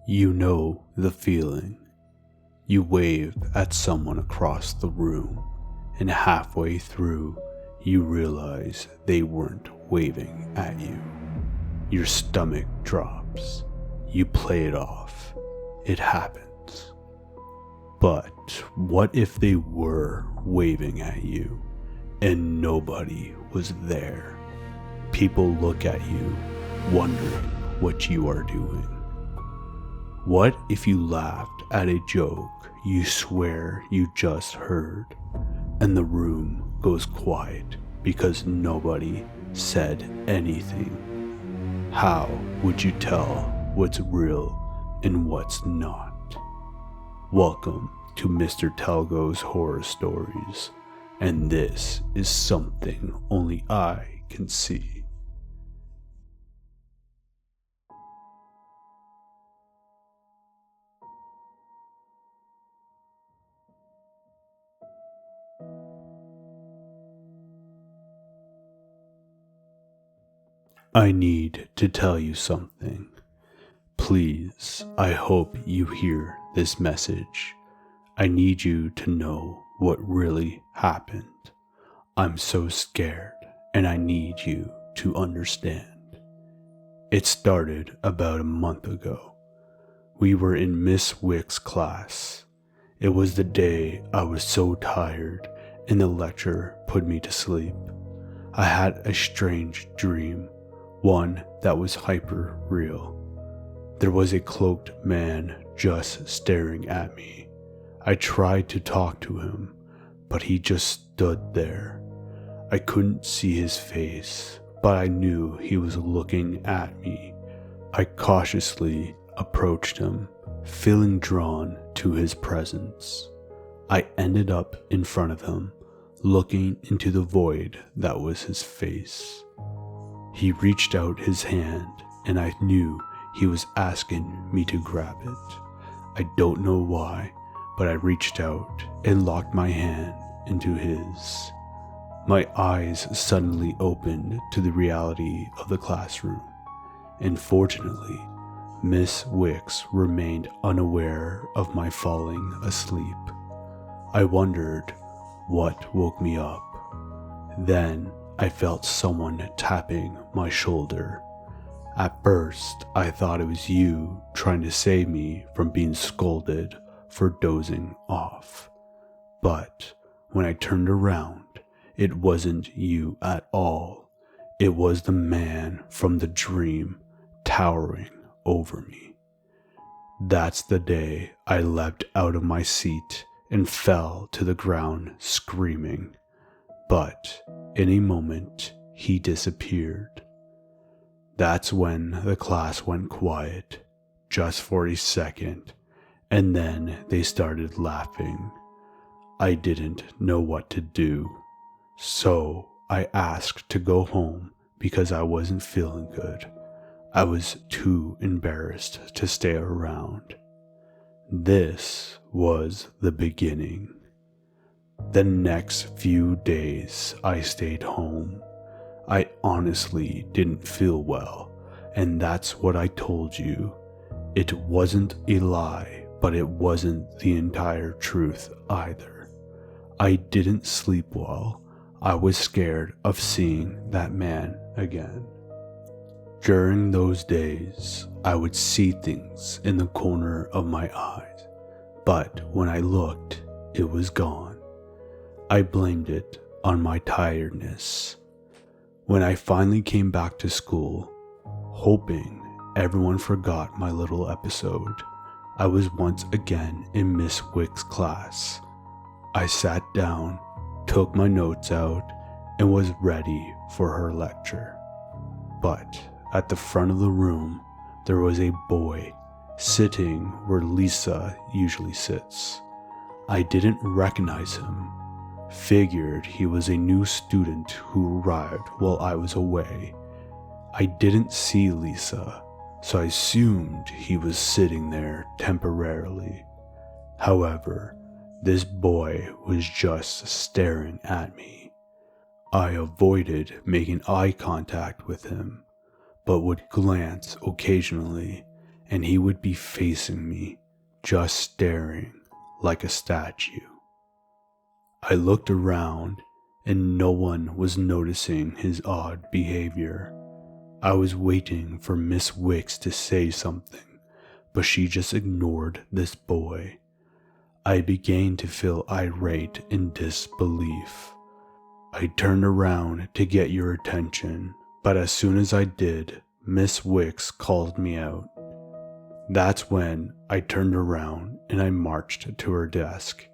You know the feeling. You wave at someone across the room, and halfway through, you realize they weren't waving at you. Your stomach drops. You play it off. It happens. But what if they were waving at you and nobody was there? People look at you, wondering what you are doing. What if you laughed at a joke you swear you just heard, and the room goes quiet because nobody said anything? How would you tell what's real and what's not? Welcome to Mr. Telgou's Horror Stories, and this is something only I can see. I need to tell you something. Please, I hope you hear this message. I need you to know what really happened. I'm so scared, and I need you to understand. It started about a month ago. We were in Miss Wick's class. It was the day I was so tired, and the lecture put me to sleep. I had a strange dream. One that was hyper real. There was a cloaked man just staring at me. I tried to talk to him, but he just stood there. I couldn't see his face, but I knew he was looking at me. I cautiously approached him, feeling drawn to his presence. I ended up in front of him, looking into the void that was his face. He reached out his hand, and I knew he was asking me to grab it. I don't know why, but I reached out and locked my hand into his. My eyes suddenly opened to the reality of the classroom, and fortunately, Miss Wicks remained unaware of my falling asleep. I wondered what woke me up. Then I felt someone tapping my shoulder. At first, I thought it was you trying to save me from being scolded for dozing off. But when I turned around, it wasn't you at all. It was the man from the dream towering over me. That's the day I leapt out of my seat and fell to the ground screaming. But in a moment, he disappeared. That's when the class went quiet, just for a second, and then they started laughing. I didn't know what to do, so I asked to go home because I wasn't feeling good. I was too embarrassed to stay around. This was the beginning. The next few days I stayed home. I honestly didn't feel well, and that's what I told you. It wasn't a lie, but it wasn't the entire truth either. I didn't sleep well. I was scared of seeing that man again. During those days, I would see things in the corner of my eyes, but when I looked, it was gone. I blamed it on my tiredness. When I finally came back to school, hoping everyone forgot my little episode, I was once again in Miss Wick's class. I sat down, took my notes out, and was ready for her lecture. But at the front of the room, there was a boy sitting where Lisa usually sits. I didn't recognize him. Figured he was a new student who arrived while I was away. I didn't see Lisa, so I assumed he was sitting there temporarily. However, this boy was just staring at me. I avoided making eye contact with him, but would glance occasionally and he would be facing me, just staring like a statue. I looked around and no one was noticing his odd behavior. I was waiting for Miss Wicks to say something, but she just ignored this boy. I began to feel irate in disbelief. I turned around to get your attention, but as soon as I did, Miss Wicks called me out. That's when I turned around and I marched to her desk.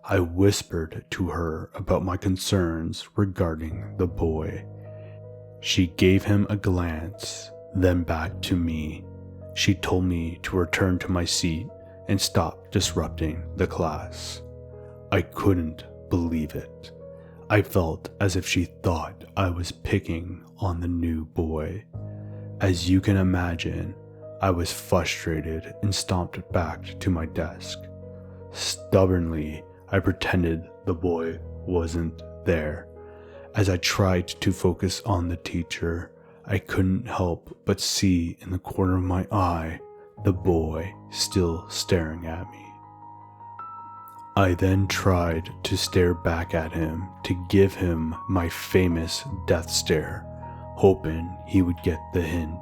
I whispered to her about my concerns regarding the boy. She gave him a glance, then back to me. She told me to return to my seat and stop disrupting the class. I couldn't believe it. I felt as if she thought I was picking on the new boy. As you can imagine, I was frustrated and stomped back to my desk. Stubbornly, I pretended the boy wasn't there. As I tried to focus on the teacher, I couldn't help but see in the corner of my eye the boy still staring at me. I then tried to stare back at him to give him my famous death stare, hoping he would get the hint.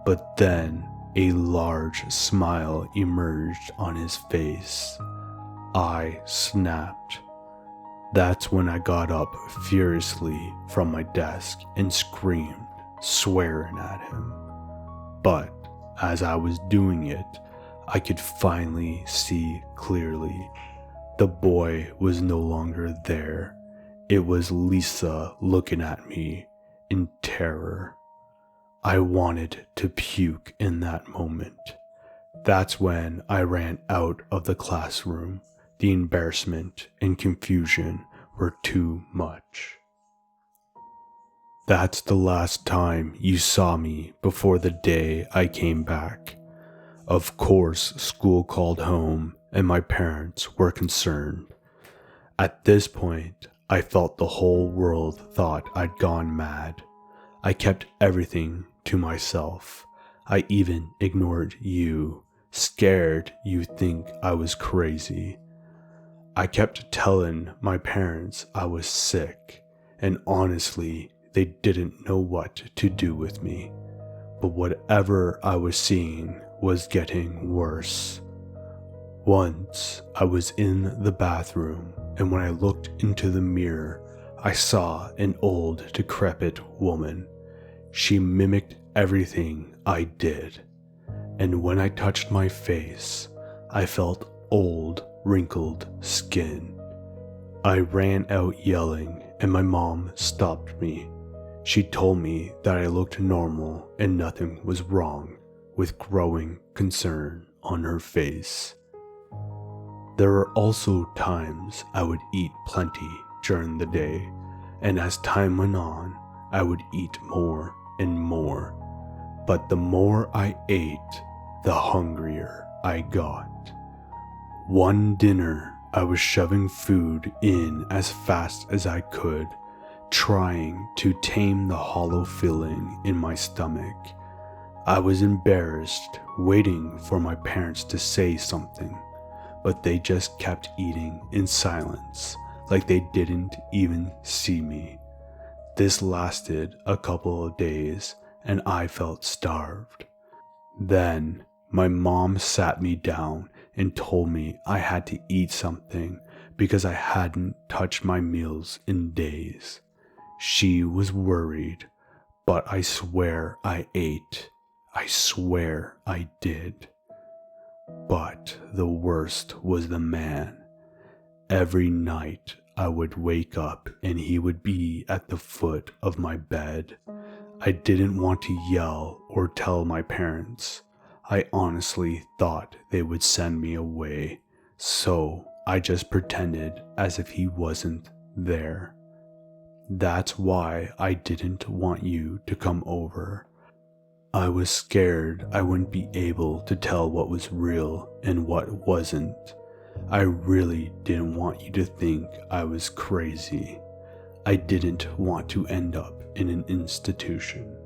But then a large smile emerged on his face. I snapped. That's when I got up furiously from my desk and screamed, swearing at him. But as I was doing it, I could finally see clearly. The boy was no longer there. It was Lisa looking at me in terror. I wanted to puke in that moment. That's when I ran out of the classroom. The embarrassment and confusion were too much. That's the last time you saw me before the day I came back. Of course, school called home and my parents were concerned. At this point, I felt the whole world thought I'd gone mad. I kept everything to myself. I even ignored you, scared you'd think I was crazy. I kept telling my parents I was sick, and honestly, they didn't know what to do with me. But whatever I was seeing was getting worse. Once, I was in the bathroom, and when I looked into the mirror, I saw an old, decrepit woman. She mimicked everything I did, and when I touched my face, I felt old, wrinkled skin. I ran out yelling, and my mom stopped me. She told me that I looked normal and nothing was wrong, with growing concern on her face. There were also times I would eat plenty during the day, and as time went on, I would eat more and more. But the more I ate, the hungrier I got. One dinner, I was shoving food in as fast as I could, trying to tame the hollow feeling in my stomach. I was embarrassed, waiting for my parents to say something, but they just kept eating in silence, like they didn't even see me. This lasted a couple of days, and I felt starved. Then, my mom sat me down and told me I had to eat something because I hadn't touched my meals in days. She was worried, but I swear I ate. I swear I did. But the worst was the man. Every night I would wake up and he would be at the foot of my bed. I didn't want to yell or tell my parents. I honestly thought they would send me away, so I just pretended as if he wasn't there. That's why I didn't want you to come over. I was scared I wouldn't be able to tell what was real and what wasn't. I really didn't want you to think I was crazy. I didn't want to end up in an institution.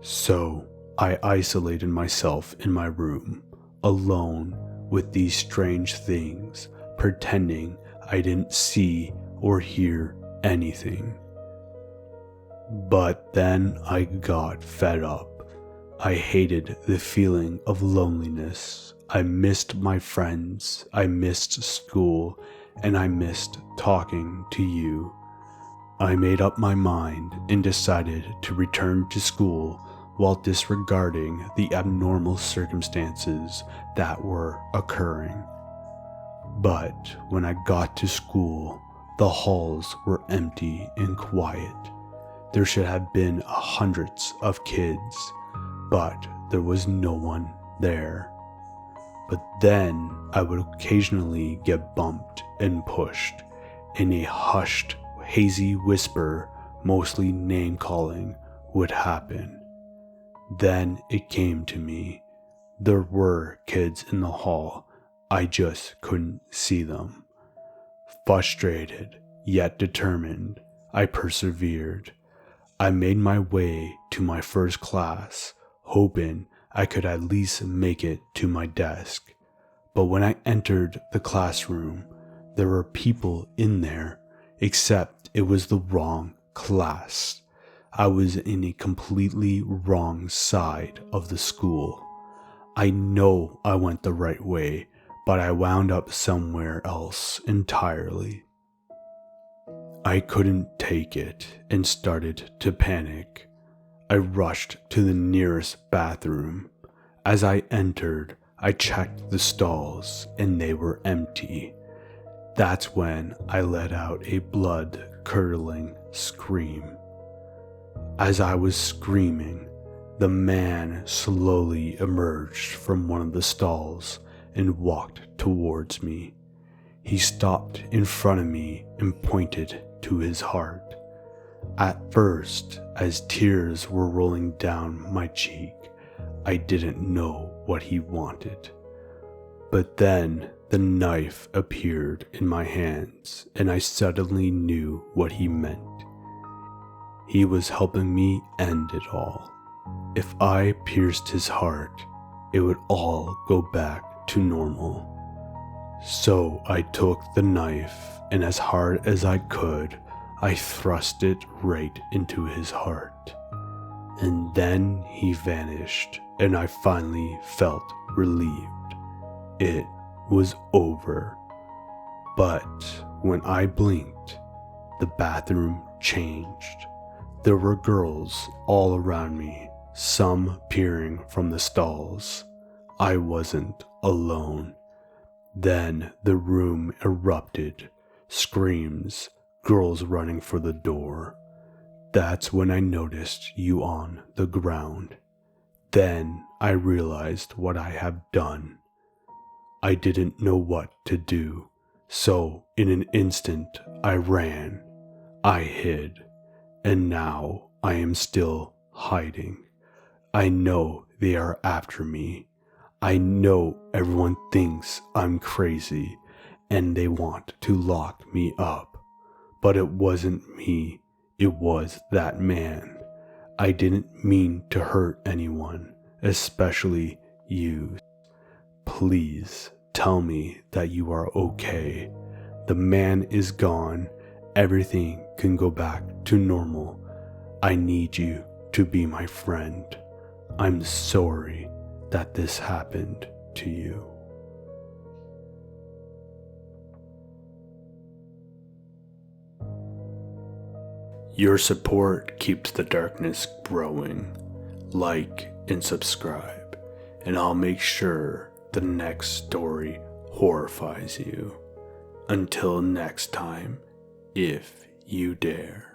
So, I isolated myself in my room, alone with these strange things, pretending I didn't see or hear anything. But then I got fed up. I hated the feeling of loneliness. I missed my friends, I missed school, and I missed talking to you. I made up my mind and decided to return to school while disregarding the abnormal circumstances that were occurring. But when I got to school, the halls were empty and quiet. There should have been hundreds of kids, but there was no one there. But then I would occasionally get bumped and pushed, and a hushed, hazy whisper, mostly name-calling, would happen. Then it came to me. There were kids in the hall, I just couldn't see them. Frustrated, yet determined, I persevered. I made my way to my first class, hoping I could at least make it to my desk. But when I entered the classroom, there were people in there, except it was the wrong class. I was in a completely wrong side of the school. I know I went the right way, but I wound up somewhere else entirely. I couldn't take it and started to panic. I rushed to the nearest bathroom. As I entered, I checked the stalls and they were empty. That's when I let out a blood-curdling scream. As I was screaming, the man slowly emerged from one of the stalls and walked towards me. He stopped in front of me and pointed to his heart. At first, as tears were rolling down my cheek, I didn't know what he wanted. But then the knife appeared in my hands, and I suddenly knew what he meant. He was helping me end it all. If I pierced his heart, it would all go back to normal. So I took the knife, and as hard as I could, I thrust it right into his heart. And then he vanished, and I finally felt relieved. It was over. But when I blinked, the bathroom changed. There were girls all around me, some peering from the stalls. I wasn't alone. Then the room erupted. Screams, girls running for the door. That's when I noticed you on the ground. Then I realized what I have done. I didn't know what to do, so in an instant I ran. I hid, and now I am still hiding. I know they are after me. I know everyone thinks I'm crazy, and they want to lock me up. But it wasn't me, it was that man. I didn't mean to hurt anyone, especially you. Please tell me that you are okay. The man is gone. Everything can go back to normal. I need you to be my friend. I'm sorry that this happened to you. Your support keeps the darkness growing. Like and subscribe, and I'll make sure the next story horrifies you. Until next time, if you dare.